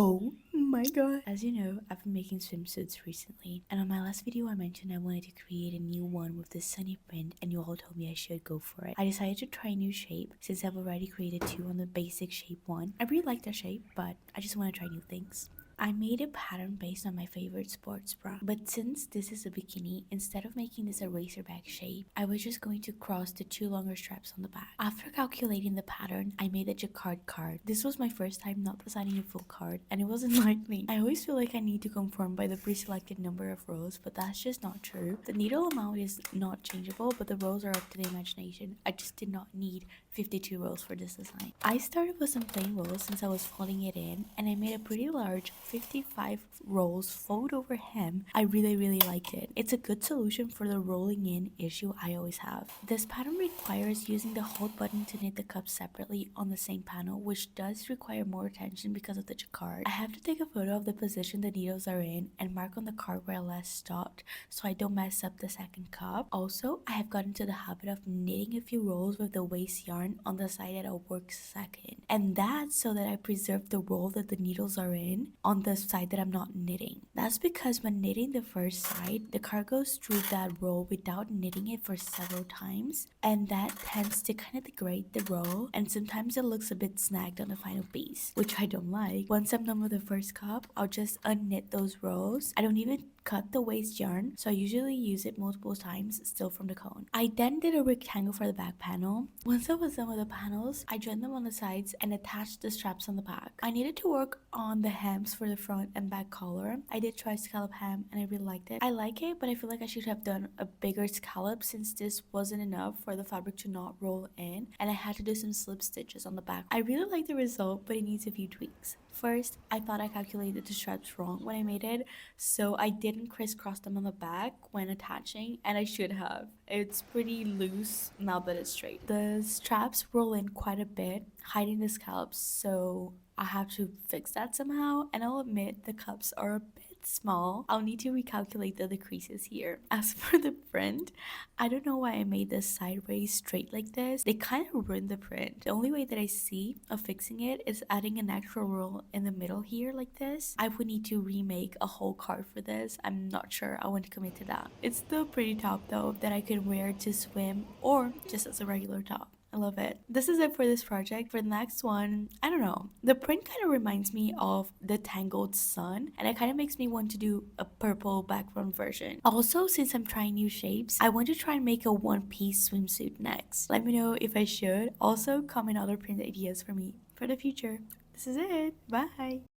Oh my god. As you know, I've been making swimsuits recently, and on my last video I mentioned I wanted to create a new one with the sunny print, and you all told me I should go for it. I decided to try a new shape since I've already created two on the basic shape one. I really like that shape, but I just want to try new things. I made a pattern based on my favorite sports bra, but since this is a bikini, instead of making this a racerback shape, I was just going to cross the two longer straps on the back. After calculating the pattern, I made a jacquard card. This was my first time not designing a full card, and it wasn't like me. I always feel like I need to conform by the pre-selected number of rows, but that's just not true. The needle amount is not changeable, but the rows are up to the imagination. I just did not need 52 rows for this design. I started with some plain rows since I was folding it in, and I made a pretty large 55 rolls fold over hem. I really liked it. It's a good solution for the rolling in issue I always have. This pattern requires using the hold button to knit the cups separately on the same panel, which does require more attention because of the jacquard. I have to take a photo of the position the needles are in and mark on the card where I last stopped so I don't mess up the second cup. Also, I have gotten into the habit of knitting a few rolls with the waste yarn on the side that I'll work second, and that's so that I preserve the roll that the needles are in on the side that I'm not knitting. That's because when knitting the first side, the card goes through that roll without knitting it for several times, and that tends to kind of degrade the roll, and sometimes it looks a bit snagged on the final piece, which I don't like. Once I'm done with the first cup, I'll just unknit those rows. I don't even cut the waste yarn, so I usually use it multiple times still from the cone. I then did a rectangle for the back panel. Once I was done with the panels, I joined them on the sides and attached the straps on the back. I needed to work on the hems for the front and back collar. I did try scallop hem and I really liked it. I like it, but I feel like I should have done a bigger scallop since this wasn't enough for the fabric to not roll in, and I had to do some slip stitches on the back. I really like the result, but it needs a few tweaks. First, I thought I calculated the straps wrong when I made it, so I didn't crisscross them on the back when attaching, and I should have. It's pretty loose now that it's straight. The straps roll in quite a bit, hiding the scallops, so I have to fix that somehow, and I'll admit the cups are a bit small. I'll need to recalculate the decreases here. As for the print, I don't know why I made this sideways straight like this. They kind of ruined the print. The only way that I see of fixing it is adding an actual roll in the middle here like this. I would need to remake a whole card for this. I'm not sure I want to commit to that. It's still pretty top though that I can wear to swim or just as a regular top. I love it. This is it for this project. For the next one, I don't know. The print kind of reminds me of the Tangled Sun, and it kind of makes me want to do a purple background version. Also, since I'm trying new shapes, I want to try and make a one-piece swimsuit next. Let me know if I should. Also, comment other print ideas for me for the future. This is it. Bye!